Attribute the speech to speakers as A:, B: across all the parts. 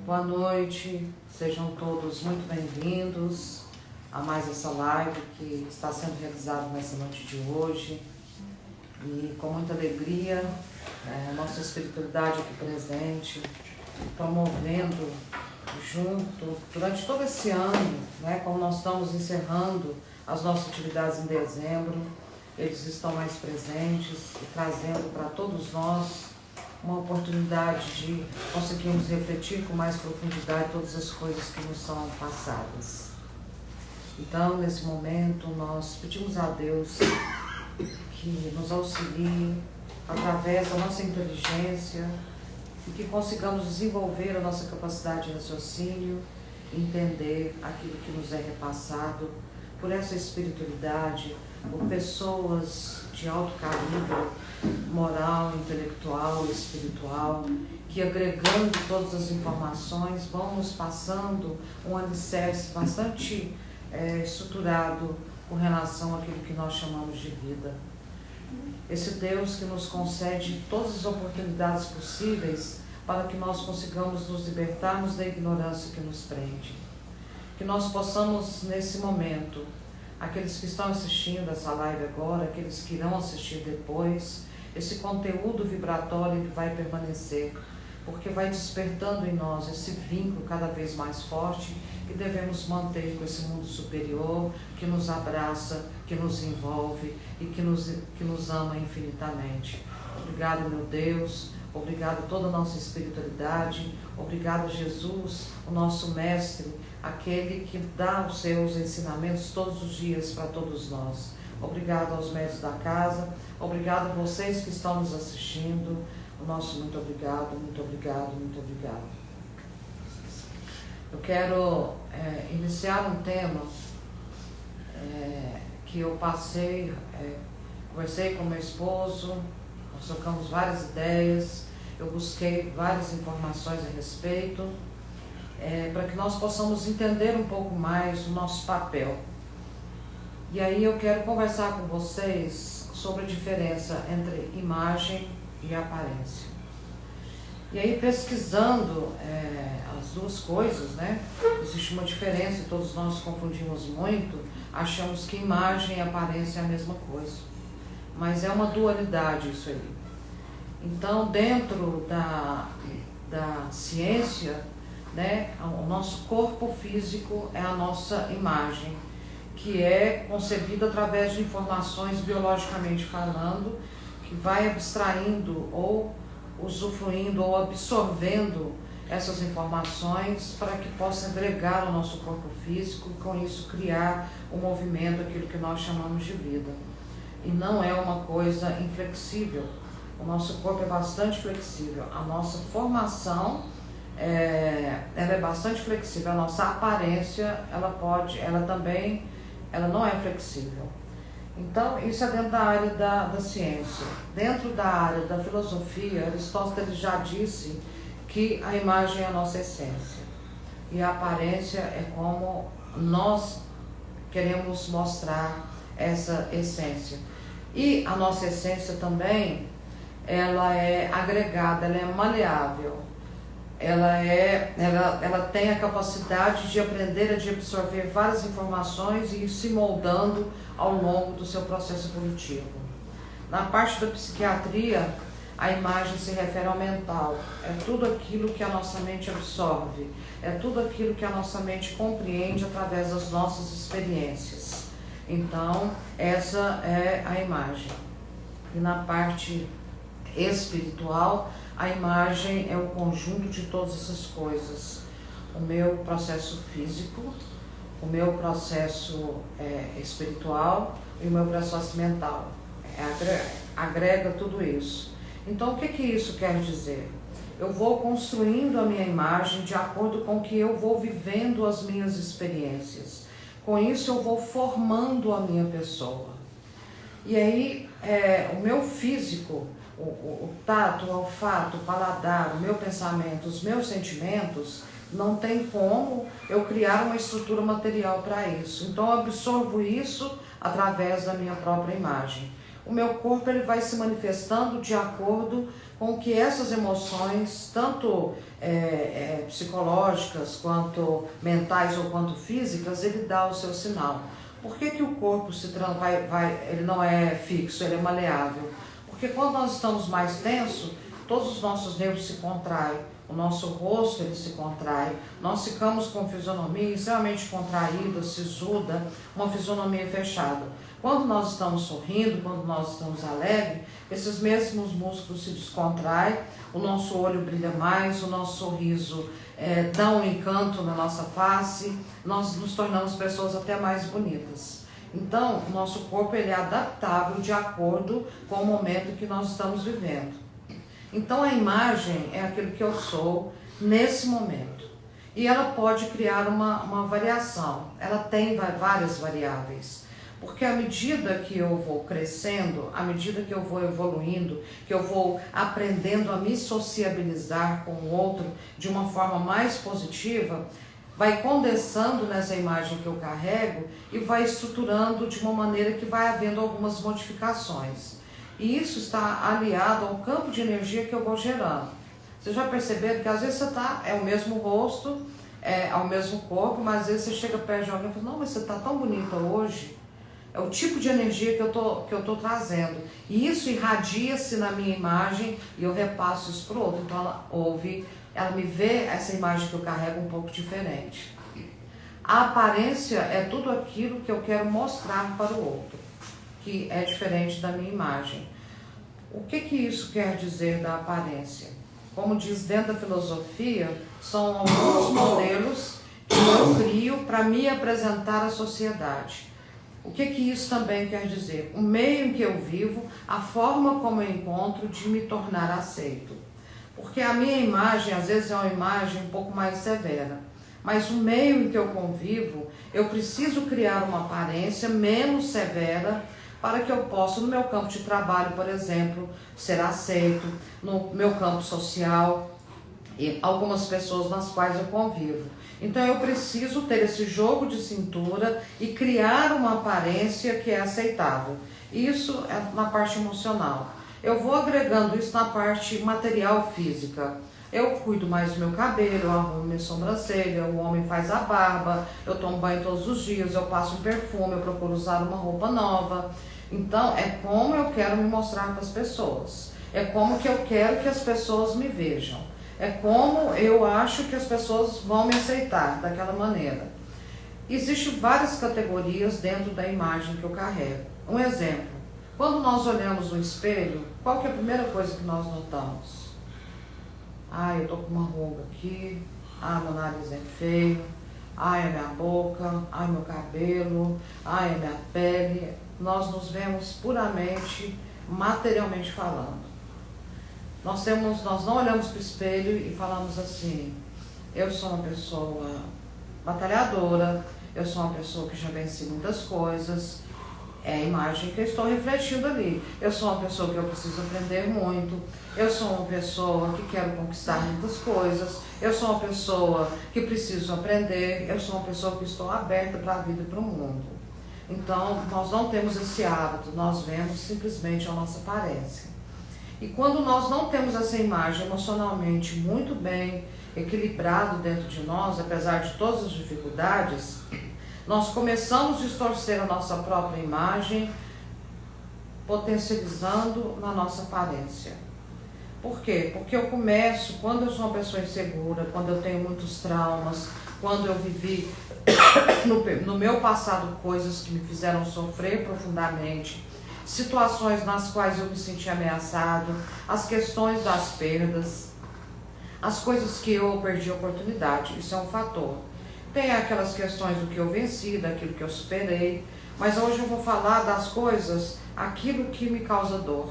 A: Boa noite, sejam todos muito bem-vindos a mais essa live que está sendo realizada nessa noite de hoje. E com muita alegria, nossa espiritualidade aqui presente, promovendo junto, durante todo esse ano, como nós estamos encerrando as nossas atividades em dezembro, eles estão mais presentes e trazendo para todos nós uma oportunidade de conseguirmos refletir com mais profundidade todas as coisas que nos são passadas. Então, nesse momento, nós pedimos a Deus que nos auxilie através da nossa inteligência e que consigamos desenvolver a nossa capacidade de raciocínio, entender aquilo que nos é repassado por essa espiritualidade, por pessoas de alto calibre, moral, intelectual, espiritual, que agregando todas as informações vão nos passando um alicerce bastante estruturado com relação àquilo que nós chamamos de vida. Esse Deus que nos concede todas as oportunidades possíveis para que nós consigamos nos libertarmos da ignorância que nos prende. Que nós possamos, nesse momento, aqueles que estão assistindo essa live agora, aqueles que irão assistir depois, esse conteúdo vibratório que vai permanecer, porque vai despertando em nós esse vínculo cada vez mais forte que devemos manter com esse mundo superior, que nos abraça, que nos envolve e que nos ama infinitamente. Obrigado, meu Deus, obrigado a toda a nossa espiritualidade, obrigado, Jesus, o nosso Mestre, aquele que dá os seus ensinamentos todos os dias para todos nós. Obrigado aos mestres da casa, obrigado a vocês que estão nos assistindo. O nosso muito obrigado, muito obrigado, muito obrigado. Eu quero iniciar um tema que eu passei, conversei com meu esposo, nós trocamos várias ideias, eu busquei várias informações a respeito, para que nós possamos entender um pouco mais o nosso papel. E aí eu quero conversar com vocês sobre a diferença entre imagem e aparência. E aí, pesquisando as duas coisas, existe uma diferença e todos nós confundimos muito, achamos que imagem e aparência é a mesma coisa. Mas é uma dualidade isso aí. Então, dentro da ciência, o nosso corpo físico é a nossa imagem, que é concebida através de informações biologicamente falando, que vai abstraindo ou usufruindo ou absorvendo essas informações para que possa agregar ao nosso corpo físico e com isso criar o movimento, aquilo que nós chamamos de vida. E não é uma coisa inflexível. O nosso corpo é bastante flexível. A nossa formação ela é bastante flexível. A nossa aparência ela não é flexível. Então, isso é dentro da área da ciência. Dentro da área da filosofia, Aristóteles já disse que a imagem é a nossa essência. E a aparência é como nós queremos mostrar essa essência. E a nossa essência também, ela é agregada, ela é maleável. Ela tem a capacidade de aprender, de absorver várias informações e ir se moldando ao longo do seu processo evolutivo. Na parte da psiquiatria, a imagem se refere ao mental. É tudo aquilo que a nossa mente absorve, é tudo aquilo que a nossa mente compreende através das nossas experiências. Então, essa é a imagem. E na parte espiritual, a imagem é o conjunto de todas essas coisas. O meu processo físico, o meu processo espiritual e o meu processo mental. Agrega tudo isso. Então, o que isso quer dizer? Eu vou construindo a minha imagem de acordo com o que eu vou vivendo as minhas experiências. Com isso, eu vou formando a minha pessoa. E aí, o meu físico, o tato, o olfato, o paladar, o meu pensamento, os meus sentimentos, não tem como eu criar uma estrutura material para isso. Então eu absorvo isso através da minha própria imagem. o meu corpo ele vai se manifestando de acordo com que essas emoções, tanto psicológicas, quanto mentais ou quanto físicas, ele dá o seu sinal. Por que o corpo ele não é fixo, ele é maleável? Porque quando nós estamos mais tensos, todos os nossos nervos se contraem, o nosso rosto ele se contrai, nós ficamos com fisionomia extremamente contraída, sisuda, uma fisionomia fechada. Quando nós estamos sorrindo, quando nós estamos alegres, esses mesmos músculos se descontraem, o nosso olho brilha mais, o nosso sorriso dá um encanto na nossa face, nós nos tornamos pessoas até mais bonitas. Então, o nosso corpo ele é adaptável de acordo com o momento que nós estamos vivendo. Então, a imagem é aquilo que eu sou nesse momento. E ela pode criar uma variação, ela tem várias variáveis. Porque à medida que eu vou crescendo, à medida que eu vou evoluindo, que eu vou aprendendo a me sociabilizar com o outro de uma forma mais positiva, vai condensando nessa imagem que eu carrego e vai estruturando de uma maneira que vai havendo algumas modificações. E isso está aliado ao campo de energia que eu vou gerando. Vocês já perceberam que às vezes é o mesmo rosto, é o mesmo corpo, mas às vezes você chega perto de alguém e fala, não, mas você está tão bonita hoje. É o tipo de energia que eu tô trazendo. E isso irradia-se na minha imagem e eu repasso isso para o outro. Então ela me vê essa imagem que eu carrego um pouco diferente. A aparência é tudo aquilo que eu quero mostrar para o outro, que é diferente da minha imagem. O que isso quer dizer da aparência? Como diz dentro da filosofia, são alguns modelos que eu crio para me apresentar à sociedade. O que isso também quer dizer? O meio em que eu vivo, a forma como eu encontro de me tornar aceito. Porque a minha imagem, às vezes, é uma imagem um pouco mais severa. Mas o meio em que eu convivo, eu preciso criar uma aparência menos severa para que eu possa, no meu campo de trabalho, por exemplo, ser aceito, no meu campo social e algumas pessoas nas quais eu convivo. Então eu preciso ter esse jogo de cintura e criar uma aparência que é aceitável. Isso é na parte emocional. Eu vou agregando isso na parte material física. Eu cuido mais do meu cabelo, eu arrumo minha sobrancelha, o homem faz a barba, eu tomo banho todos os dias, eu passo um perfume, eu procuro usar uma roupa nova. Então é como eu quero me mostrar para as pessoas. É como que eu quero que as pessoas me vejam. É como eu acho que as pessoas vão me aceitar daquela maneira. Existem várias categorias dentro da imagem que eu carrego. Um exemplo, quando nós olhamos no espelho, qual que é a primeira coisa que nós notamos? Eu tô com uma ruga aqui, meu nariz é feio, a minha boca, meu cabelo, a minha pele. Nós nos vemos puramente, materialmente falando. Nós não olhamos para o espelho e falamos assim, eu sou uma pessoa batalhadora, eu sou uma pessoa que já venci muitas coisas, é a imagem que eu estou refletindo ali. Eu sou uma pessoa que eu preciso aprender muito, eu sou uma pessoa que quero conquistar muitas coisas, eu sou uma pessoa que preciso aprender, eu sou uma pessoa que estou aberta para a vida e para o mundo. Então, nós não temos esse hábito, nós vemos simplesmente a nossa aparência. E quando nós não temos essa imagem emocionalmente muito bem equilibrado dentro de nós, apesar de todas as dificuldades, nós começamos a distorcer a nossa própria imagem, potencializando na nossa aparência. Por quê? Porque eu começo, quando eu sou uma pessoa insegura, quando eu tenho muitos traumas, quando eu vivi no meu passado coisas que me fizeram sofrer profundamente, situações nas quais eu me senti ameaçado, as questões das perdas, as coisas que eu perdi a oportunidade, isso é um fator. Tem aquelas questões do que eu venci, daquilo que eu superei, mas hoje eu vou falar das coisas, aquilo que me causa dor.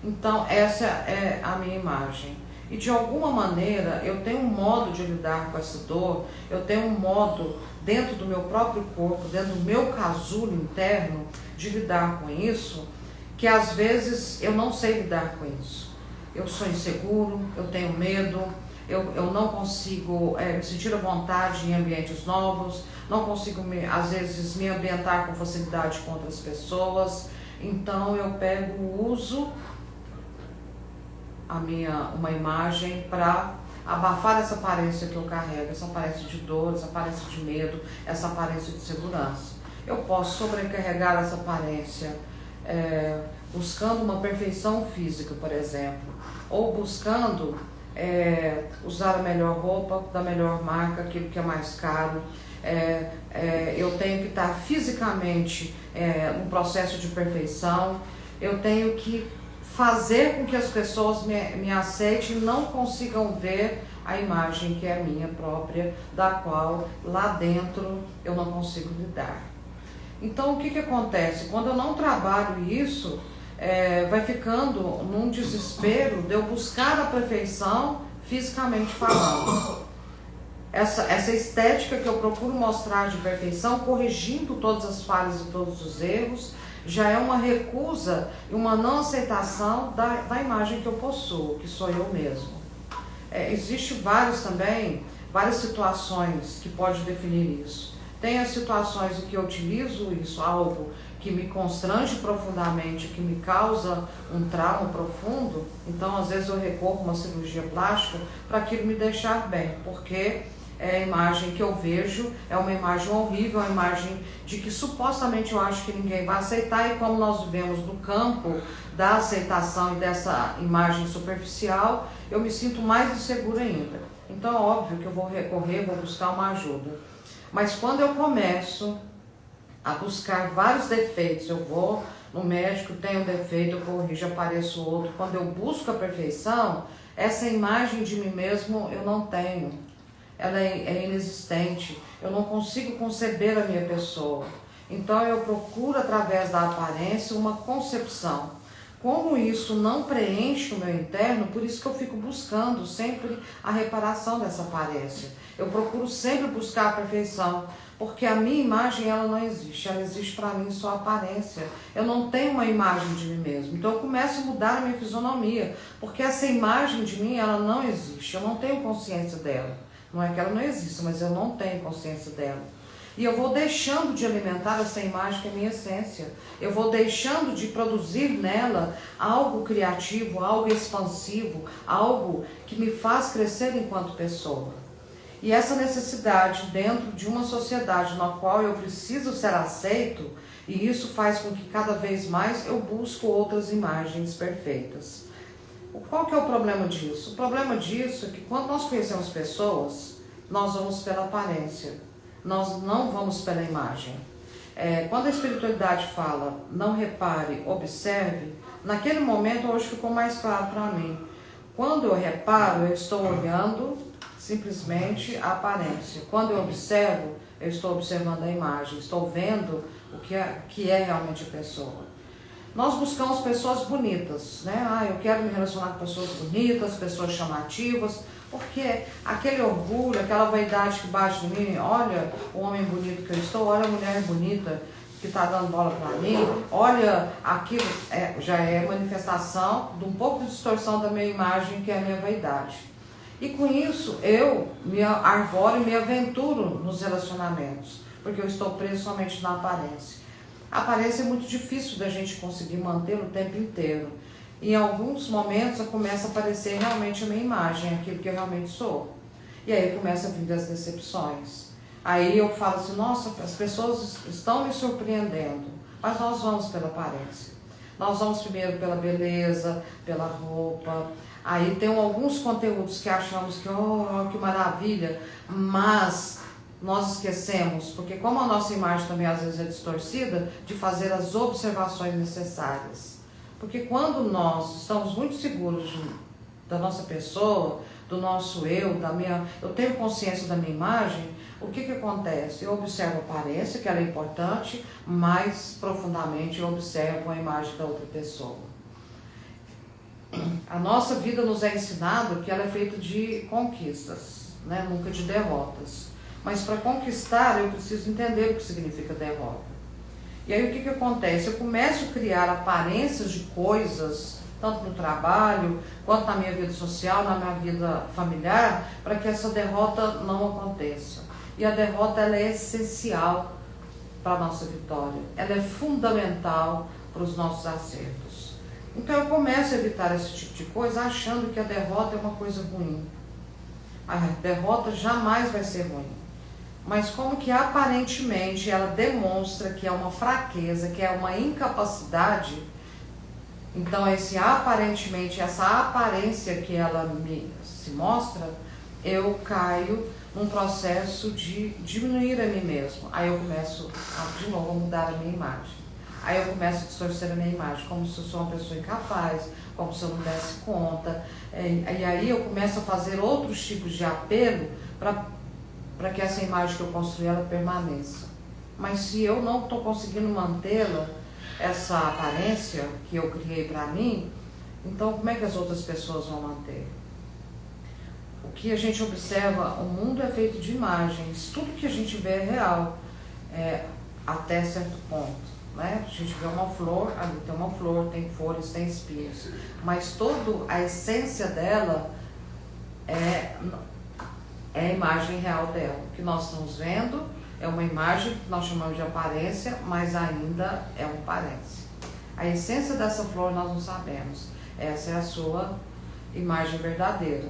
A: Então essa é a minha imagem. E de alguma maneira eu tenho um modo de lidar com essa dor, eu tenho um modo dentro do meu próprio corpo, dentro do meu casulo interno, de lidar com isso, que às vezes eu não sei lidar com isso. Eu sou inseguro, eu tenho medo, eu não consigo me sentir à vontade em ambientes novos, não consigo às vezes me ambientar com facilidade com outras pessoas. Então eu uso uma imagem para abafar essa aparência que eu carrego, essa aparência de dor, essa aparência de medo, essa aparência de segurança. Eu posso sobrecarregar essa aparência buscando uma perfeição física, por exemplo, ou buscando usar a melhor roupa, da melhor marca, aquilo que é mais caro. Eu tenho que estar fisicamente num processo de perfeição, eu tenho que fazer com que as pessoas me aceitem e não consigam ver a imagem que é minha própria, da qual lá dentro eu não consigo lidar. Então o que acontece? Quando eu não trabalho isso, vai ficando num desespero de eu buscar a perfeição fisicamente falando. Essa estética que eu procuro mostrar de perfeição, corrigindo todas as falhas e todos os erros, já é uma recusa e uma não aceitação da imagem que eu possuo, que sou eu mesmo. Existem várias situações que podem definir isso. Tem as situações em que eu utilizo isso, algo que me constrange profundamente, que me causa um trauma profundo, então às vezes eu recorro a uma cirurgia plástica para aquilo me deixar bem, porque a imagem que eu vejo é uma imagem horrível, uma imagem de que supostamente eu acho que ninguém vai aceitar, e como nós vivemos no campo da aceitação e dessa imagem superficial, eu me sinto mais insegura ainda. Então é óbvio que eu vou recorrer, vou buscar uma ajuda. Mas quando eu começo a buscar vários defeitos, eu vou no médico, tenho um defeito, eu corrijo, apareço outro. Quando eu busco a perfeição, essa imagem de mim mesmo eu não tenho. Ela é inexistente. Eu não consigo conceber a minha pessoa. Então eu procuro através da aparência uma concepção. Como isso não preenche o meu interno, por isso que eu fico buscando sempre a reparação dessa aparência. Eu procuro sempre buscar a perfeição, porque a minha imagem ela não existe, ela existe para mim só a aparência. Eu não tenho uma imagem de mim mesmo, então eu começo a mudar a minha fisionomia, porque essa imagem de mim ela não existe, eu não tenho consciência dela. Não é que ela não exista, mas eu não tenho consciência dela. E eu vou deixando de alimentar essa imagem que é minha essência. Eu vou deixando de produzir nela algo criativo, algo expansivo, algo que me faz crescer enquanto pessoa. E essa necessidade dentro de uma sociedade na qual eu preciso ser aceito, e isso faz com que cada vez mais eu busco outras imagens perfeitas. Qual que é o problema disso? O problema disso é que quando nós conhecemos pessoas, nós vamos pela aparência, nós não vamos pela imagem. Quando a espiritualidade fala, não repare, observe, naquele momento hoje ficou mais claro para mim. Quando eu reparo, eu estou olhando simplesmente a aparência. Quando eu observo, eu estou observando a imagem, estou vendo o que é realmente a pessoa. Nós buscamos pessoas bonitas, né? Eu quero me relacionar com pessoas bonitas, pessoas chamativas, porque aquele orgulho, aquela vaidade que bate em mim, olha o homem bonito que eu estou, olha a mulher bonita que está dando bola para mim, olha aquilo, já é manifestação de um pouco de distorção da minha imagem, que é a minha vaidade. E com isso eu me arvoro e me aventuro nos relacionamentos, porque eu estou preso somente na aparência. A aparência é muito difícil da gente conseguir manter o tempo inteiro. Em alguns momentos começa a aparecer realmente a minha imagem, aquilo que eu realmente sou. E aí começa a vir as decepções. Aí eu falo assim, nossa, as pessoas estão me surpreendendo, mas nós vamos pela aparência. Nós vamos primeiro pela beleza, pela roupa. Aí tem alguns conteúdos que achamos que, que maravilha, mas nós esquecemos, porque como a nossa imagem também às vezes é distorcida, de fazer as observações necessárias. Porque quando nós estamos muito seguros da nossa pessoa, do nosso eu tenho consciência da minha imagem, o que acontece? Eu observo a aparência, que ela é importante, mais profundamente eu observo a imagem da outra pessoa. A nossa vida nos é ensinado que ela é feita de conquistas, né? Nunca de derrotas. Mas para conquistar eu preciso entender o que significa derrota. E aí o que acontece? Eu começo a criar aparências de coisas, tanto no trabalho, quanto na minha vida social, na minha vida familiar, para que essa derrota não aconteça. E a derrota ela é essencial para a nossa vitória. Ela é fundamental para os nossos acertos. Então eu começo a evitar esse tipo de coisa achando que a derrota é uma coisa ruim. A derrota jamais vai ser ruim. Mas como que aparentemente ela demonstra que é uma fraqueza, que é uma incapacidade, então aparentemente, essa aparência que ela se mostra, eu caio num processo de diminuir a mim mesmo. Aí eu começo de novo a mudar a minha imagem. Aí eu começo a distorcer a minha imagem, como se eu sou uma pessoa incapaz, como se eu não desse conta. E aí eu começo a fazer outros tipos de apelo para que essa imagem que eu construí ela permaneça. Mas se eu não estou conseguindo mantê-la, essa aparência que eu criei para mim, então como é que as outras pessoas vão manter? O que a gente observa, o mundo é feito de imagens, tudo que a gente vê é real, até certo ponto. Né? A gente vê uma flor, ali tem uma flor, tem folhas, tem espinhos, mas toda a essência dela é a imagem real dela. O que nós estamos vendo é uma imagem que nós chamamos de aparência, mas ainda é uma aparência. A essência dessa flor nós não sabemos. Essa é a sua imagem verdadeira.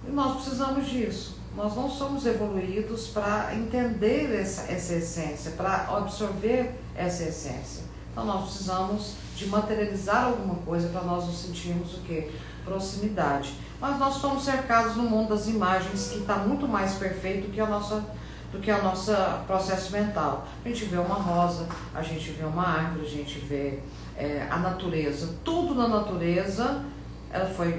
A: E nós precisamos disso. Nós não somos evoluídos para entender essa essência, para absorver essa essência. Então nós precisamos de materializar alguma coisa para nós nos sentirmos o quê? Proximidade. Mas nós estamos cercados no mundo das imagens que está muito mais perfeito do que o nosso processo mental. A gente vê uma rosa, a gente vê uma árvore, a gente vê a natureza. Tudo na natureza,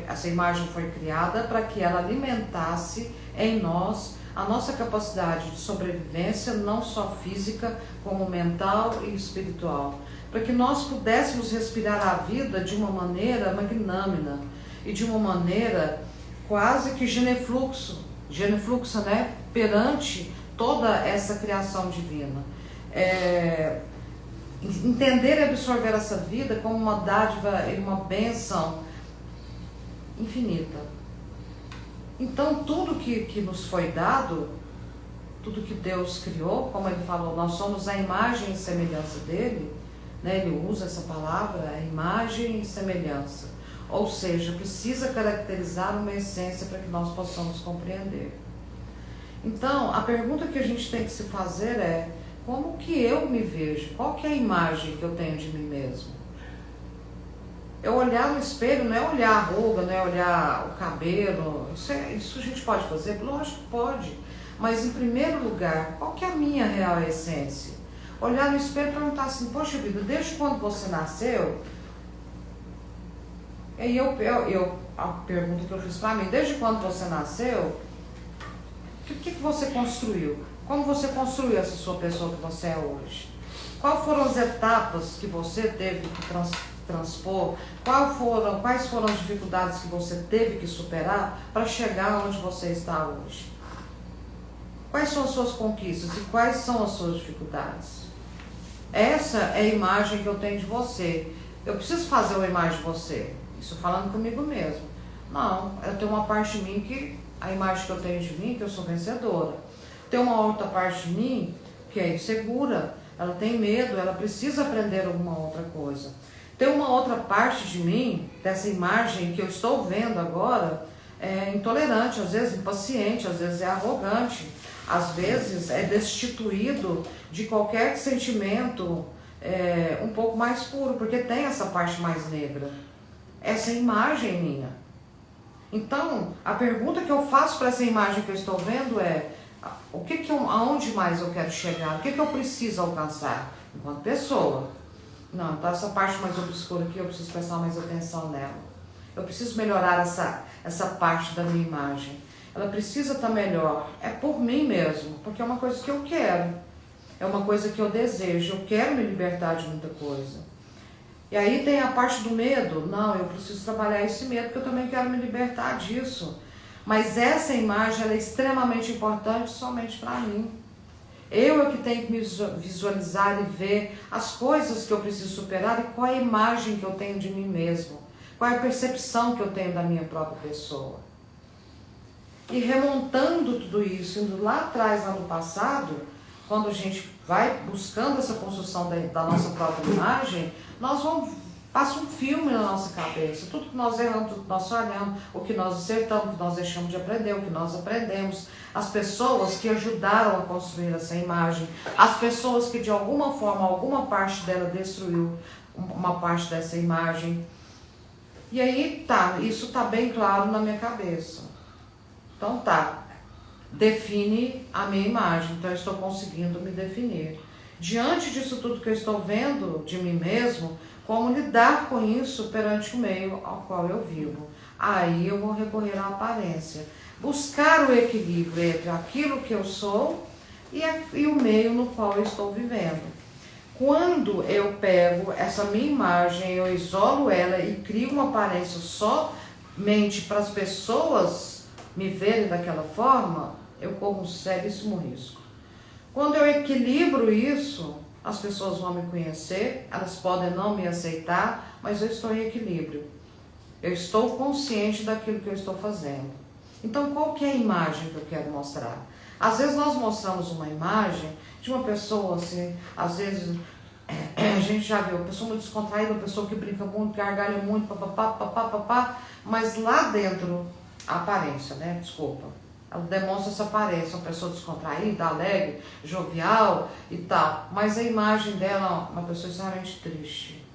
A: essa imagem foi criada para que ela alimentasse em nós a nossa capacidade de sobrevivência, não só física, como mental e espiritual. Para que nós pudéssemos respirar a vida de uma maneira magnânima e de uma maneira quase que genufluxa, né? Perante toda essa criação divina. Entender e absorver essa vida como uma dádiva e uma bênção infinita. Então tudo que nos foi dado, tudo que Deus criou, como ele falou, nós somos a imagem e semelhança dele, né? Ele usa essa palavra, a imagem e semelhança. Ou seja, precisa caracterizar uma essência para que nós possamos compreender. Então, a pergunta que a gente tem que se fazer é: como que eu me vejo? Qual que é a imagem que eu tenho de mim mesmo? Eu olhar no espelho não é olhar a ruga, não é olhar o cabelo. Isso a gente pode fazer? Lógico que pode. Mas, em primeiro lugar, qual que é a minha real essência? Olhar no espelho e perguntar assim: poxa vida, desde quando você nasceu? E aí a pergunta que eu fiz para mim: desde quando você nasceu, o que você construiu? Como você construiu essa sua pessoa que você é hoje? Quais foram as etapas que você teve que transpor? Quais foram as dificuldades que você teve que superar para chegar onde você está hoje? Quais são as suas conquistas e quais são as suas dificuldades? Essa é a imagem que eu tenho de você. Eu preciso fazer uma imagem de você. Isso falando comigo mesmo. Não, eu tenho uma parte de mim que, a imagem que eu tenho de mim, que eu sou vencedora. Tem uma outra parte de mim que é insegura, ela tem medo, ela precisa aprender alguma outra coisa. Tem uma outra parte de mim, dessa imagem que eu estou vendo agora, é intolerante, às vezes impaciente, às vezes é arrogante, às vezes é destituído de qualquer sentimento um pouco mais puro, porque tem essa parte mais negra. Essa imagem minha. Então, a pergunta que eu faço para essa imagem que eu estou vendo é: aonde mais eu quero chegar? O que eu preciso alcançar enquanto pessoa? Não, então essa parte mais obscura aqui eu preciso prestar mais atenção nela. Eu preciso melhorar essa parte da minha imagem. Ela precisa estar melhor. É por mim mesmo, porque é uma coisa que eu quero. É uma coisa que eu desejo. Eu quero me libertar de muita coisa. E aí tem a parte do medo. Não, eu preciso trabalhar esse medo, porque eu também quero me libertar disso. Mas essa imagem ela é extremamente importante somente para mim. Eu é que tenho que me visualizar e ver as coisas que eu preciso superar e qual é a imagem que eu tenho de mim mesmo. Qual é a percepção que eu tenho da minha própria pessoa. E remontando tudo isso, indo lá atrás, lá no passado, quando a gente vai buscando essa construção da nossa própria imagem, passa um filme na nossa cabeça. Tudo que nós erramos, tudo que nós falhamos, o que nós acertamos, o que nós deixamos de aprender, o que nós aprendemos, as pessoas que ajudaram a construir essa imagem, as pessoas que de alguma forma, alguma parte dela destruiu uma parte dessa imagem. E aí isso tá bem claro na minha cabeça. Então define a minha imagem, então eu estou conseguindo me definir. Diante disso tudo que eu estou vendo de mim mesmo, como lidar com isso perante o meio ao qual eu vivo? Aí eu vou recorrer à aparência. Buscar o equilíbrio entre aquilo que eu sou e o meio no qual eu estou vivendo. Quando eu pego essa minha imagem, eu isolo ela e crio uma aparência somente para as pessoas me verem daquela forma, eu corro um seríssimo risco. Quando eu equilibro isso, as pessoas vão me conhecer, elas podem não me aceitar, mas eu estou em equilíbrio. Eu estou consciente daquilo que eu estou fazendo. Então, qual que é a imagem que eu quero mostrar? Às vezes nós mostramos uma imagem de uma pessoa assim, às vezes a gente já viu, uma pessoa muito descontraída, uma pessoa que brinca muito, gargalha muito, papapá, mas lá dentro, a aparência, né? Desculpa. Ela demonstra essa aparência, uma pessoa descontraída, alegre, jovial e tal. Mas a imagem dela é uma pessoa extremamente triste.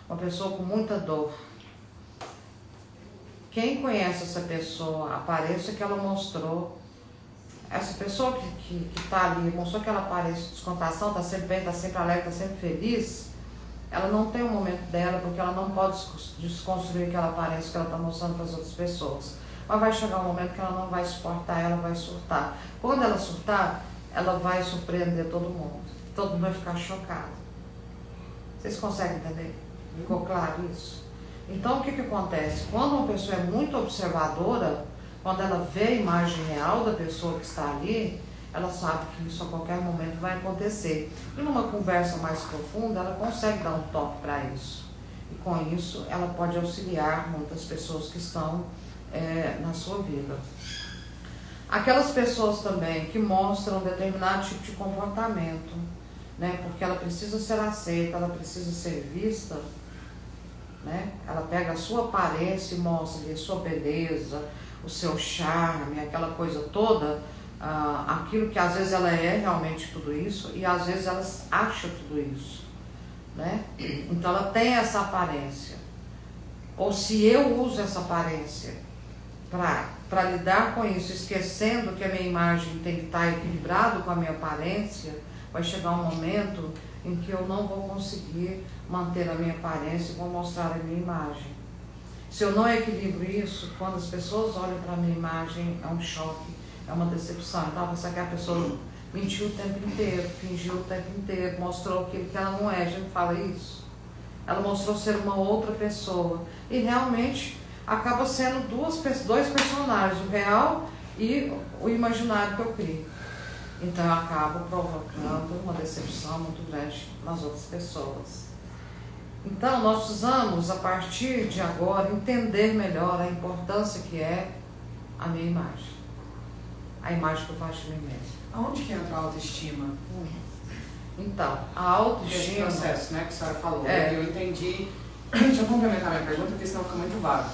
A: Uma pessoa com muita dor. Quem conhece essa pessoa, a aparência que ela mostrou, essa pessoa que está ali, mostrou que ela aparência de descontração, está sempre bem, está sempre alegre, está sempre feliz, ela não tem um momento dela, porque ela não pode desconstruir aquela aparência que ela está mostrando para as outras pessoas. Mas vai chegar um momento que ela não vai suportar, ela vai surtar. Quando ela surtar, ela vai surpreender todo mundo. Todo mundo vai ficar chocado. Vocês conseguem entender? Ficou claro isso? Então, o que acontece? Quando uma pessoa é muito observadora, quando ela vê a imagem real da pessoa que está ali, ela sabe que isso a qualquer momento vai acontecer. E numa conversa mais profunda, ela consegue dar um toque para isso. E com isso, ela pode auxiliar muitas pessoas que estão na sua vida. Aquelas pessoas também que mostram determinado tipo de comportamento, né? Porque ela precisa ser aceita, ela precisa ser vista, né? Ela pega a sua aparência e mostra a sua beleza, o seu charme, aquela coisa toda, aquilo que às vezes ela é realmente tudo isso e às vezes ela acha tudo isso, né? Então ela tem essa aparência. Ou se eu uso essa aparência para lidar com isso, esquecendo que a minha imagem tem que estar equilibrado com a minha aparência, vai chegar um momento em que eu não vou conseguir manter a minha aparência e vou mostrar a minha imagem. Se eu não equilibro isso, quando as pessoas olham para a minha imagem, é um choque, é uma decepção. Então, você que a pessoa mentiu o tempo inteiro, fingiu o tempo inteiro, mostrou aquilo que ela não é, a gente fala isso. Ela mostrou ser uma outra pessoa. E realmente acaba sendo dois personagens, o real e o imaginário que eu crio. Então eu acabo provocando uma decepção muito grande nas outras pessoas. Então nós precisamos, a partir de agora, entender melhor a importância que é a minha imagem. A imagem que eu faço de mim mesmo.
B: Aonde que entra a autoestima?
A: Então, a autoestima...
B: Esse processo, né, que a senhora falou, eu entendi. Deixa eu complementar minha pergunta, porque senão fica muito vago.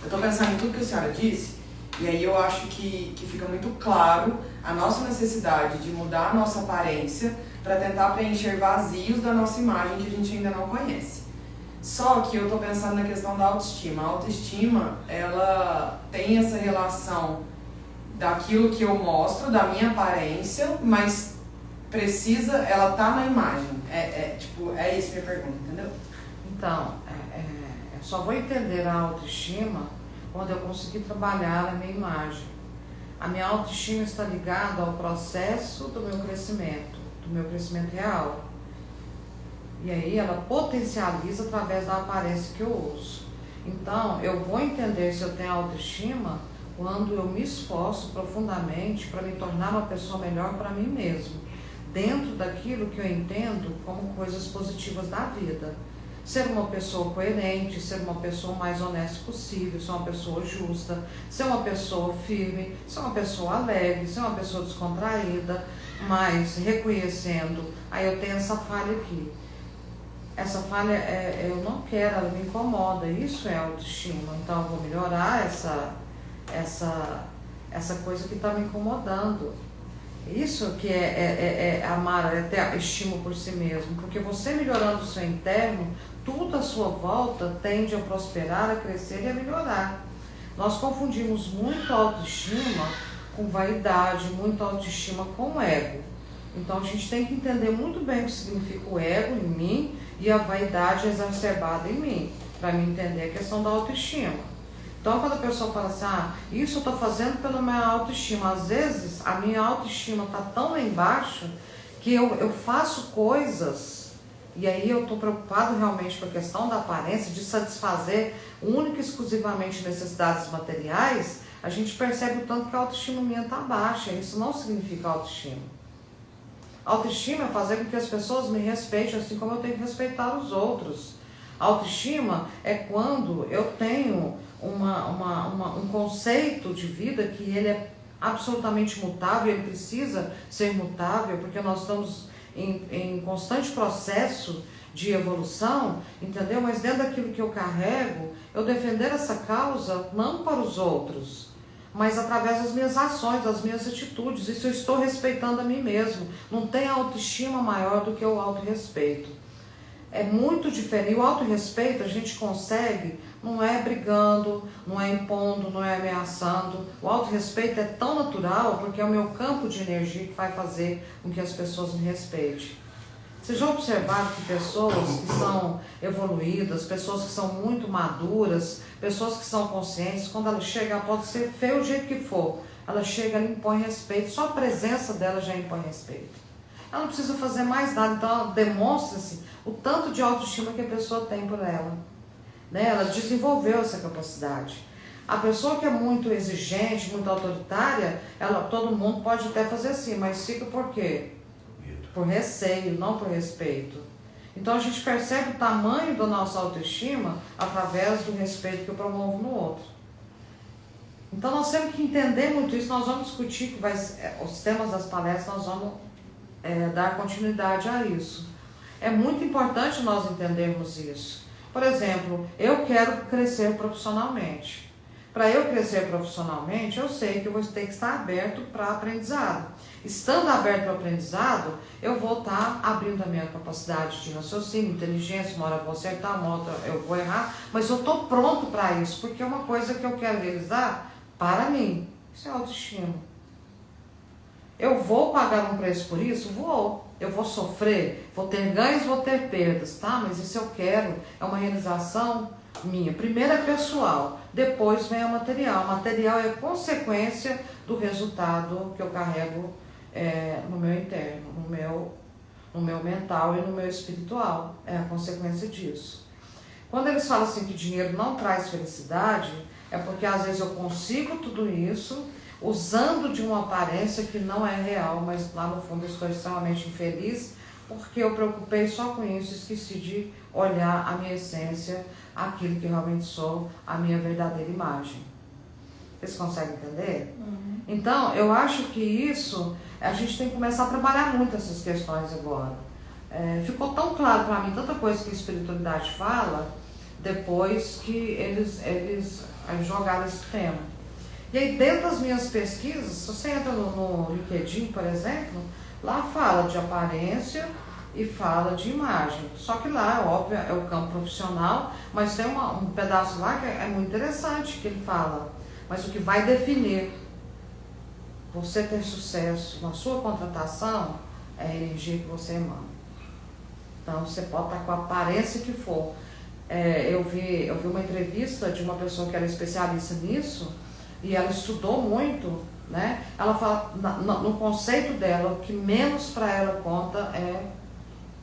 B: Eu estou pensando em tudo que a senhora disse, e aí eu acho que fica muito claro a nossa necessidade de mudar a nossa aparência para tentar preencher vazios da nossa imagem que a gente ainda não conhece. Só que eu estou pensando na questão da autoestima. A autoestima, ela tem essa relação daquilo que eu mostro, da minha aparência, mas ela tá na imagem. É isso minha pergunta, entendeu?
A: Então, eu só vou entender a autoestima quando eu conseguir trabalhar a minha imagem. A minha autoestima está ligada ao processo do meu crescimento real. E aí ela potencializa através da aparência que eu uso. Então, eu vou entender se eu tenho autoestima quando eu me esforço profundamente para me tornar uma pessoa melhor para mim mesmo, dentro daquilo que eu entendo como coisas positivas da vida. ser uma pessoa coerente, ser uma pessoa mais honesta possível, ser uma pessoa justa, ser uma pessoa firme, ser uma pessoa alegre, ser uma pessoa descontraída, mas reconhecendo, aí eu tenho essa falha aqui. Essa falha eu não quero, ela me incomoda, isso é autoestima, então eu vou melhorar essa coisa que está me incomodando. Isso que é amar, é ter estima por si mesmo, porque você melhorando o seu interno, tudo à sua volta tende a prosperar, a crescer e a melhorar. Nós confundimos muito a autoestima com vaidade, muito a autoestima com ego. Então a gente tem que entender muito bem o que significa o ego em mim e a vaidade exacerbada em mim, para me entender a questão da autoestima. Então quando a pessoa fala assim, isso eu estou fazendo pela minha autoestima, às vezes a minha autoestima está tão lá embaixo que eu faço coisas e aí eu estou preocupado realmente com a questão da aparência, de satisfazer única e exclusivamente necessidades materiais, a gente percebe o tanto que a autoestima minha está baixa. Isso não significa autoestima. Autoestima é fazer com que as pessoas me respeitem assim como eu tenho que respeitar os outros. Autoestima é quando eu tenho um conceito de vida que ele é absolutamente mutável, ele precisa ser mutável, porque nós estamos em constante processo de evolução, entendeu? Mas dentro daquilo que eu carrego, eu defender essa causa não para os outros, mas através das minhas ações, das minhas atitudes. Isso eu estou respeitando a mim mesmo. Não tem autoestima maior do que o autorrespeito. É muito diferente. E o autorrespeito a gente consegue, não é brigando, não é impondo, não é ameaçando. O autorrespeito é tão natural porque é o meu campo de energia que vai fazer com que as pessoas me respeitem. Vocês já observaram que pessoas que são evoluídas, pessoas que são muito maduras, pessoas que são conscientes, quando ela chega, ela pode ser feia o jeito que for, ela chega e impõe respeito, só a presença dela já impõe respeito. Ela não precisa fazer mais nada, então demonstra-se o tanto de autoestima que a pessoa tem por ela. Né? Ela desenvolveu essa capacidade. A pessoa que é muito exigente, muito autoritária, todo mundo pode até fazer assim, mas fica por quê? Por receio, não por respeito. Então a gente percebe o tamanho da nossa autoestima através do respeito que eu promovo no outro. Então nós temos que entender muito isso, nós vamos discutir os temas das palestras, nós vamos dar continuidade a isso. É muito importante nós entendermos isso. Por exemplo, eu quero crescer profissionalmente. Para eu crescer profissionalmente, eu sei que eu vou ter que estar aberto para aprendizado. Estando aberto para aprendizado, eu vou estar abrindo a minha capacidade de raciocínio, inteligência, uma hora eu vou acertar, uma outra eu vou errar, mas eu estou pronto para isso, porque é uma coisa que eu quero realizar para mim. Isso é autoestima. Eu vou pagar um preço por isso? Vou. Eu vou sofrer, vou ter ganhos, vou ter perdas, tá? Mas isso eu quero, é uma realização minha. Primeiro é pessoal, depois vem o material. O material é consequência do resultado que eu carrego no meu interno, no meu mental e no meu espiritual. É a consequência disso. Quando eles falam assim que dinheiro não traz felicidade, é porque às vezes eu consigo tudo isso usando de uma aparência que não é real, mas lá no fundo eu estou extremamente infeliz porque eu preocupei só com isso, esqueci de olhar a minha essência, aquilo que realmente sou, a minha verdadeira imagem. Vocês conseguem entender? Uhum. Então, eu acho que isso, a gente tem que começar a trabalhar muito essas questões agora. Ficou tão claro para mim, tanta coisa que a espiritualidade fala, depois que eles jogaram esse tema. E aí, dentro das minhas pesquisas, se você entra no LinkedIn, por exemplo, lá fala de aparência e fala de imagem. Só que lá, óbvio, é o campo profissional, mas tem um pedaço lá que é muito interessante, que ele fala, mas o que vai definir você ter sucesso na sua contratação é a energia que você emana. Então, você pode estar com a aparência que for. Eu vi uma entrevista de uma pessoa que era especialista nisso, e ela estudou muito, né? Ela fala, no conceito dela, o que menos para ela conta é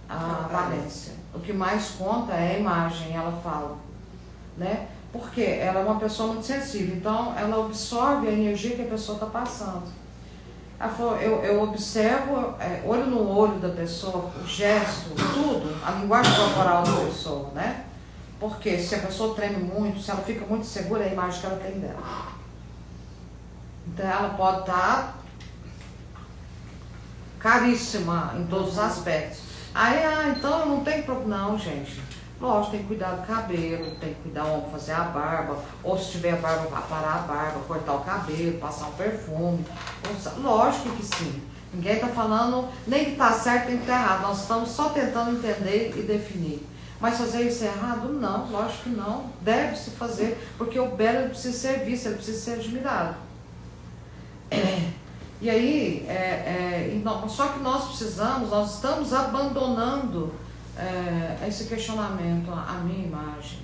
A: a aparência. O que mais conta é a imagem, ela fala, né? Porque ela é uma pessoa muito sensível, então ela absorve a energia que a pessoa está passando. Ela falou, eu observo olho no olho da pessoa, o gesto, tudo, a linguagem corporal da pessoa, né? Porque se a pessoa treme muito, se ela fica muito segura, é a imagem que ela tem dela. Então ela pode estar caríssima em todos os aspectos. Aí, então não tem problema. Não, gente. Lógico, tem que cuidar do cabelo, tem que cuidar onde fazer a barba, ou se tiver a barba, parar a barba, cortar o cabelo, passar um perfume. Lógico que sim. Ninguém está falando nem que está certo nem que está errado. Nós estamos só tentando entender e definir. Mas fazer isso errado? Não, lógico que não. Deve-se fazer, porque o belo ele precisa ser visto, ele precisa ser admirado. E aí, só que nós estamos abandonando esse questionamento, a minha imagem.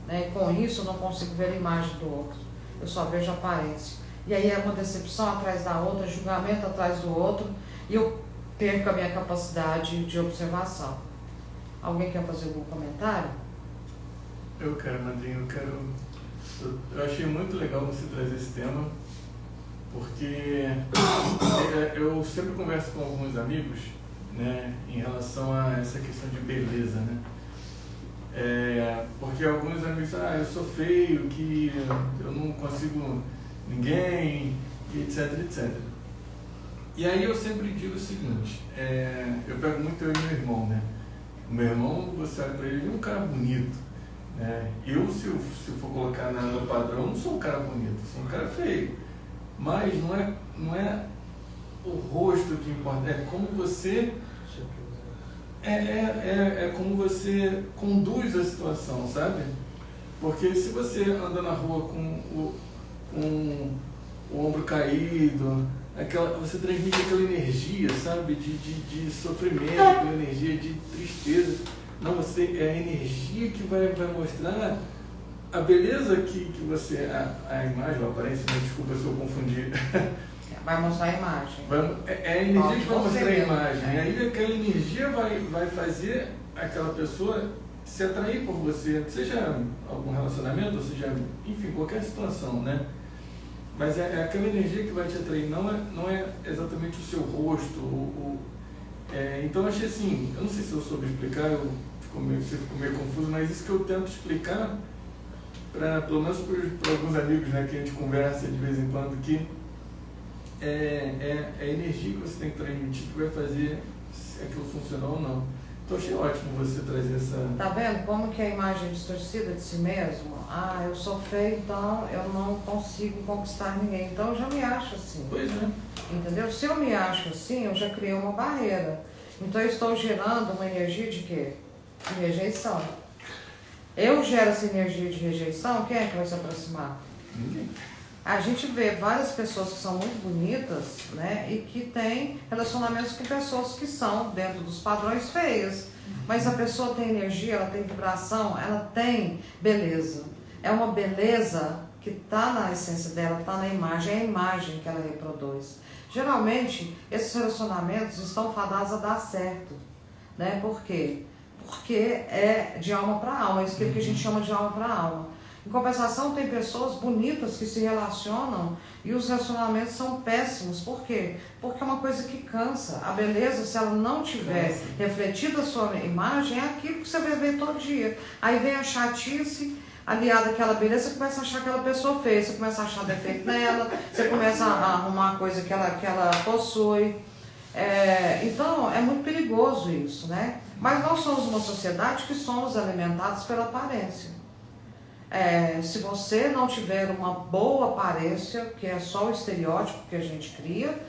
A: Né? E com isso eu não consigo ver a imagem do outro, eu só vejo a aparência. E aí é uma decepção atrás da outra, julgamento atrás do outro, e eu perco a minha capacidade de observação. Alguém quer fazer algum comentário?
C: Eu quero, madrinha, eu achei muito legal você trazer esse tema, porque eu sempre converso com alguns amigos, né, em relação a essa questão de beleza, né? Porque alguns amigos dizem, eu sou feio, que eu não consigo ninguém, etc, etc. E aí eu sempre digo o seguinte, eu pego muito eu e meu irmão, né? O meu irmão, você olha pra ele, ele é um cara bonito, né? Eu, se eu for colocar no padrão, eu não sou um cara bonito, eu sou um cara feio. Mas não é o rosto que importa, é como você como você conduz a situação, sabe? Porque se você anda na rua com o ombro caído, você transmite aquela energia, sabe? De sofrimento, aquela energia de tristeza. Não, é a energia que vai mostrar a beleza que você, a imagem, a aparência, desculpa se eu confundi.
A: Vai mostrar a imagem.
C: É a energia que vai mostrar a imagem. E aí aquela energia vai fazer aquela pessoa se atrair por você, seja algum relacionamento, ou seja, enfim, qualquer situação, né? Mas é aquela energia que vai te atrair, não é exatamente o seu rosto. Então eu achei assim, eu não sei se eu soube explicar, você ficou meio confuso, mas isso que eu tento explicar, pelo menos para alguns amigos, né, que a gente conversa de vez em quando, que é a energia que você tem que transmitir que vai fazer se aquilo funcionar ou não. Então achei ótimo você trazer essa...
A: Tá vendo como que a imagem distorcida de si mesmo? Eu sou feio, então eu não consigo conquistar ninguém. Então eu já me acho assim.
C: Pois é.
A: Entendeu? Se eu me acho assim, eu já criei uma barreira. Então eu estou gerando uma energia de quê? De rejeição. Eu gero essa energia de rejeição, quem é que vai se aproximar?
C: Ninguém.
A: A gente vê várias pessoas que são muito bonitas, né, e que têm relacionamentos com pessoas que são dentro dos padrões feias. Mas a pessoa tem energia, ela tem vibração, ela tem beleza. É uma beleza que está na essência dela, está na imagem, é a imagem que ela reproduz. Geralmente, esses relacionamentos estão fadados a dar certo, né? Por quê? Porque é de alma para alma, é isso que a gente chama de alma para alma. Em compensação, tem pessoas bonitas que se relacionam e os relacionamentos são péssimos. Por quê? Porque é uma coisa que cansa. A beleza, se ela não tiver refletida a sua imagem, é aquilo que você vai ver todo dia. Aí vem a chatice, aliada àquela beleza, você começa a achar aquela pessoa feia, você começa a achar defeito nela, você começa a arrumar coisa que ela possui. Então, é muito perigoso isso, né? Mas nós somos uma sociedade que somos alimentados pela aparência. Se você não tiver uma boa aparência, que é só o estereótipo que a gente cria,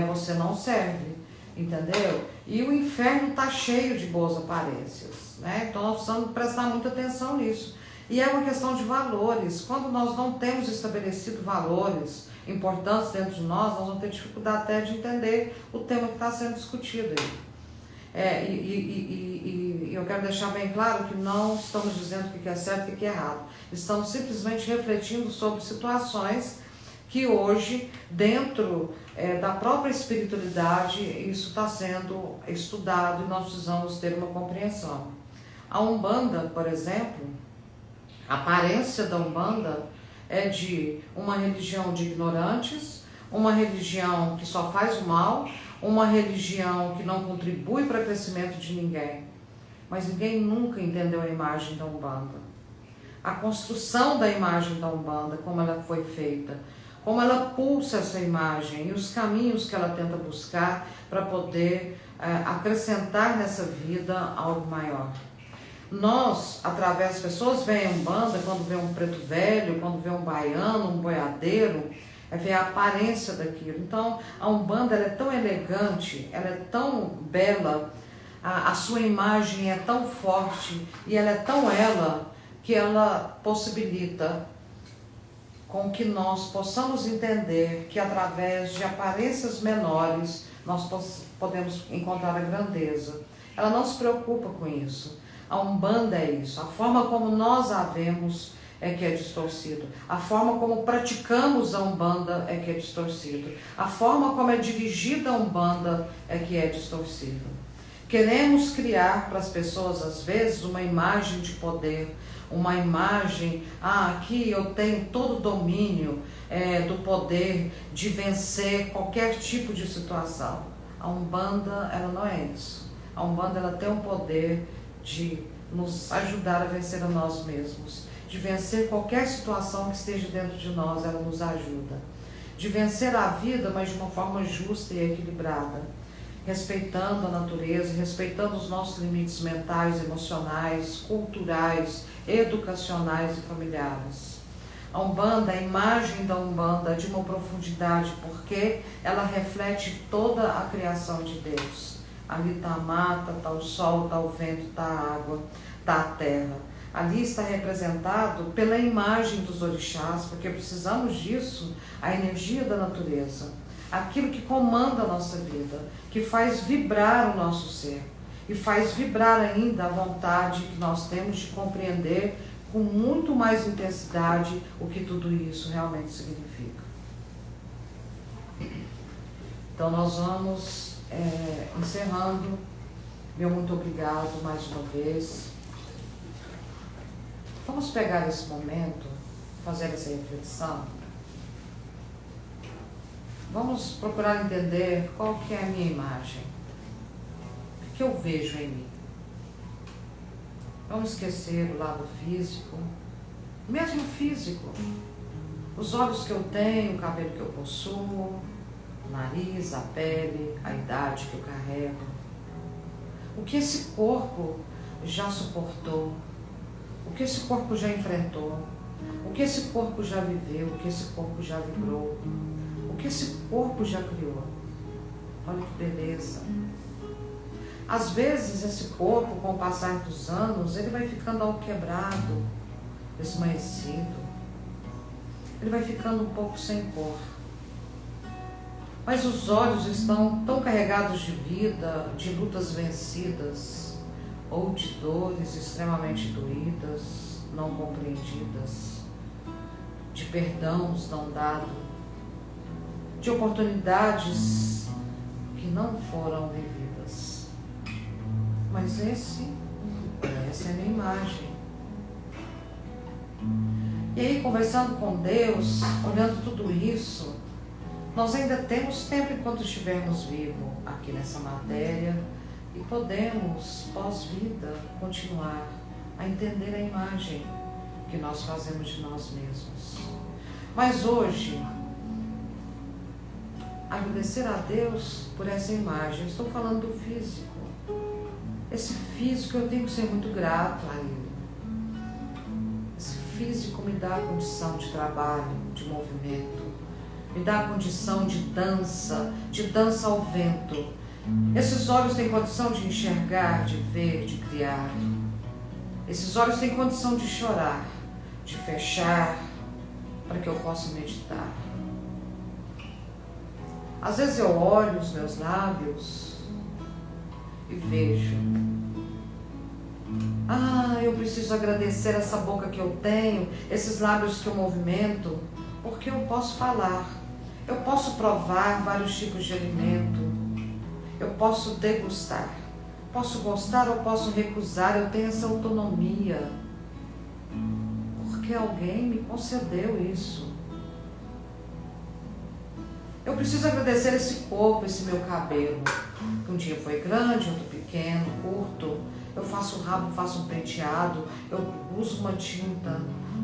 A: você não serve, entendeu? E o inferno está cheio de boas aparências, né? Então nós precisamos prestar muita atenção nisso. E é uma questão de valores. Quando nós não temos estabelecido valores importantes dentro de nós vamos ter dificuldade até de entender o tema que está sendo discutido aí. E eu quero deixar bem claro que não estamos dizendo o que é certo e o que é errado. Estamos simplesmente refletindo sobre situações que hoje, dentro da própria espiritualidade, isso está sendo estudado e nós precisamos ter uma compreensão. A Umbanda, por exemplo, a aparência da Umbanda é de uma religião de ignorantes, uma religião que só faz o mal, uma religião que não contribui para o crescimento de ninguém. Mas ninguém nunca entendeu a imagem da Umbanda. A construção da imagem da Umbanda, como ela foi feita, como ela pulsa essa imagem e os caminhos que ela tenta buscar para poder acrescentar nessa vida algo maior. Nós, através das pessoas, veem a Umbanda, quando vê um preto velho, quando vê um baiano, um boiadeiro, ver a aparência daquilo. Então, a Umbanda ela é tão elegante, ela é tão bela, a sua imagem é tão forte e ela é tão ela, que ela possibilita com que nós possamos entender que através de aparências menores nós podemos encontrar a grandeza. Ela não se preocupa com isso. A Umbanda é isso. A forma como nós a vemos é que é distorcido. A forma como praticamos a Umbanda é que é distorcido. A forma como é dirigida a Umbanda é que é distorcido. Queremos criar para as pessoas, às vezes, uma imagem de poder, uma imagem, aqui eu tenho todo o domínio do poder de vencer qualquer tipo de situação. A Umbanda, ela não é isso. A Umbanda, ela tem o poder de nos ajudar a vencer a nós mesmos, de vencer qualquer situação que esteja dentro de nós, ela nos ajuda. De vencer a vida, mas de uma forma justa e equilibrada, respeitando a natureza, respeitando os nossos limites mentais, emocionais, culturais, educacionais e familiares. A Umbanda, a imagem da Umbanda é de uma profundidade, porque ela reflete toda a criação de Deus. Ali está a mata, está o sol, está o vento, está a água, está a terra. Ali está representado pela imagem dos orixás, porque precisamos disso, a energia da natureza. Aquilo que comanda a nossa vida, que faz vibrar o nosso ser e faz vibrar ainda a vontade que nós temos de compreender com muito mais intensidade o que tudo isso realmente significa. Então nós vamos encerrando. Meu muito obrigado mais uma vez. Vamos pegar esse momento, fazer essa reflexão. Vamos procurar entender qual que é a minha imagem, o que eu vejo em mim. Vamos esquecer o lado físico, mesmo físico, os olhos que eu tenho, o cabelo que eu possuo, o nariz, a pele, a idade que eu carrego, o que esse corpo já suportou, o que esse corpo já enfrentou, o que esse corpo já viveu, o que esse corpo já vibrou, o que esse corpo já criou. Olha que beleza. Às vezes esse corpo, com o passar dos anos, ele vai ficando alquebrado, esmaecido. Ele vai ficando um pouco sem cor. Mas os olhos estão tão carregados de vida, de lutas vencidas, ou de dores extremamente doídas, não compreendidas, de perdãos não dados, de oportunidades que não foram vividas. Mas essa é a minha imagem. E aí, conversando com Deus, olhando tudo isso, nós ainda temos tempo enquanto estivermos vivos aqui nessa matéria e podemos, pós-vida, continuar a entender a imagem que nós fazemos de nós mesmos. Mas hoje, agradecer a Deus por essa imagem. Eu estou falando do físico. Esse físico eu tenho que ser muito grato a ele. Esse físico me dá a condição de trabalho, de movimento, me dá a condição de dança ao vento. Esses olhos têm condição de enxergar, de ver, de criar. Esses olhos têm condição de chorar, de fechar, para que eu possa meditar. Às vezes eu olho os meus lábios e vejo. Eu preciso agradecer essa boca que eu tenho, esses lábios que eu movimento, porque eu posso falar, eu posso provar vários tipos de alimento, eu posso degustar, posso gostar ou posso recusar, eu tenho essa autonomia, porque alguém me concedeu isso. Eu preciso agradecer esse corpo, esse meu cabelo, que um dia foi grande, outro pequeno, curto. Eu faço rabo, faço um penteado, eu uso uma tinta,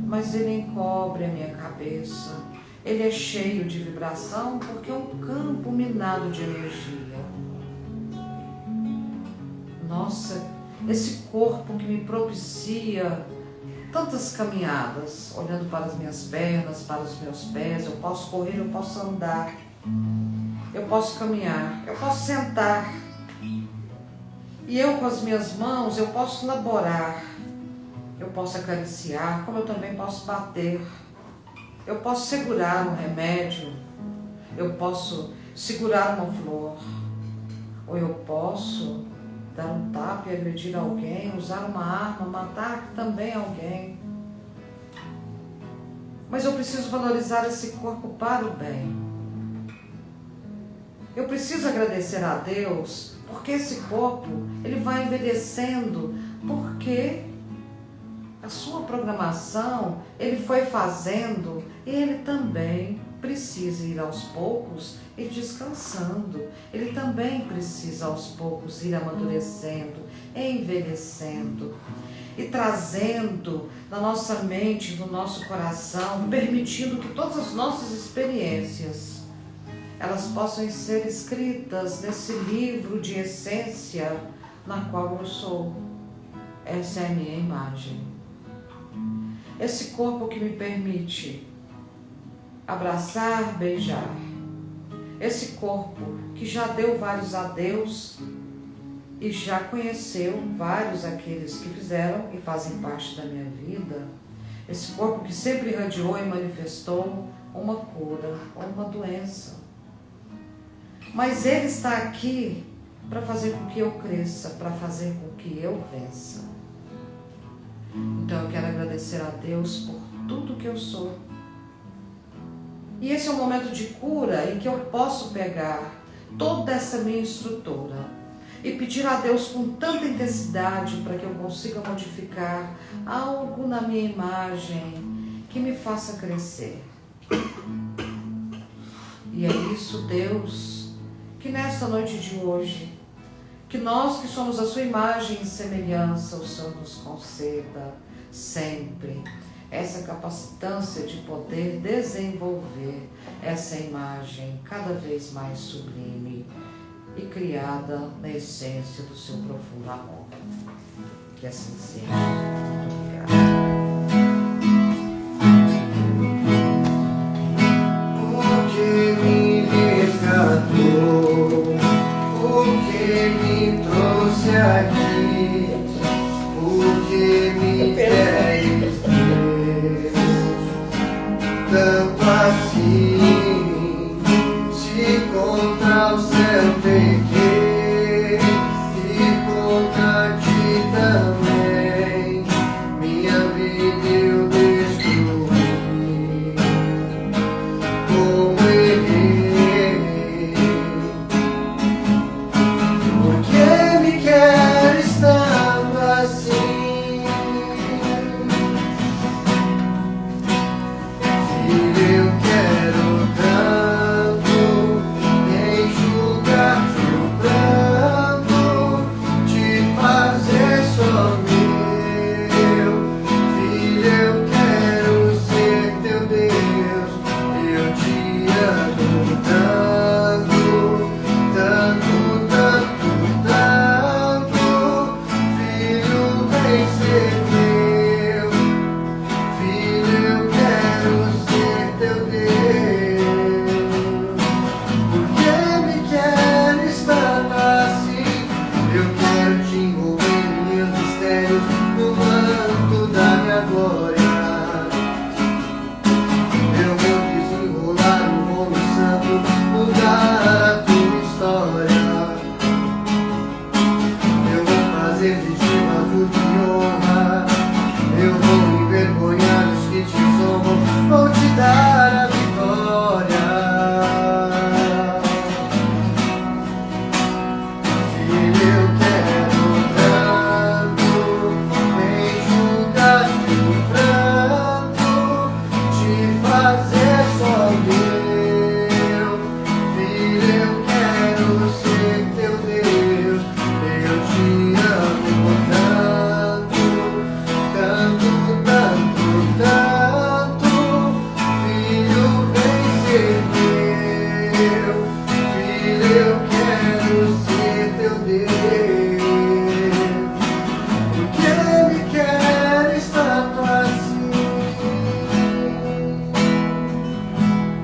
A: mas ele encobre a minha cabeça. Ele é cheio de vibração porque é um campo minado de energia. Nossa, esse corpo que me propicia tantas caminhadas, olhando para as minhas pernas, para os meus pés. Eu posso correr, eu posso andar, eu posso caminhar, eu posso sentar. E eu com as minhas mãos, eu posso laborar, eu posso acariciar, como eu também posso bater. Eu posso segurar um remédio, eu posso segurar uma flor, ou eu posso dar um tapa e agredir alguém, usar uma arma, matar também alguém. Mas eu preciso valorizar esse corpo para o bem. Eu preciso agradecer a Deus, porque esse corpo, ele vai envelhecendo, porque a sua programação, ele foi fazendo, e ele também precisa ir aos poucos e descansando. Ele também precisa aos poucos ir amadurecendo, envelhecendo e trazendo na nossa mente, no nosso coração, permitindo que todas as nossas experiências elas possam ser escritas nesse livro de essência na qual eu sou. Essa é a minha imagem. Esse corpo que me permite abraçar, beijar. Esse corpo que já deu vários adeus e já conheceu vários aqueles que fizeram e fazem parte da minha vida. Esse corpo que sempre irradiou e manifestou uma cura ou uma doença. Mas ele está aqui para fazer com que eu cresça, para fazer com que eu vença. Então eu quero agradecer a Deus por tudo que eu sou. E esse é um momento de cura em que eu posso pegar toda essa minha estrutura e pedir a Deus com tanta intensidade para que eu consiga modificar algo na minha imagem que me faça crescer. E é isso, Deus, que nesta noite de hoje, que nós que somos a sua imagem e semelhança, o Senhor nos conceda sempre essa capacitância de poder desenvolver essa imagem cada vez mais sublime e criada na essência do seu profundo amor. Que assim seja. Muito obrigada.
D: O que me resgatou, o que me trouxe aqui, o que me fez Deus, tanto assim, se contra o céu pequeno.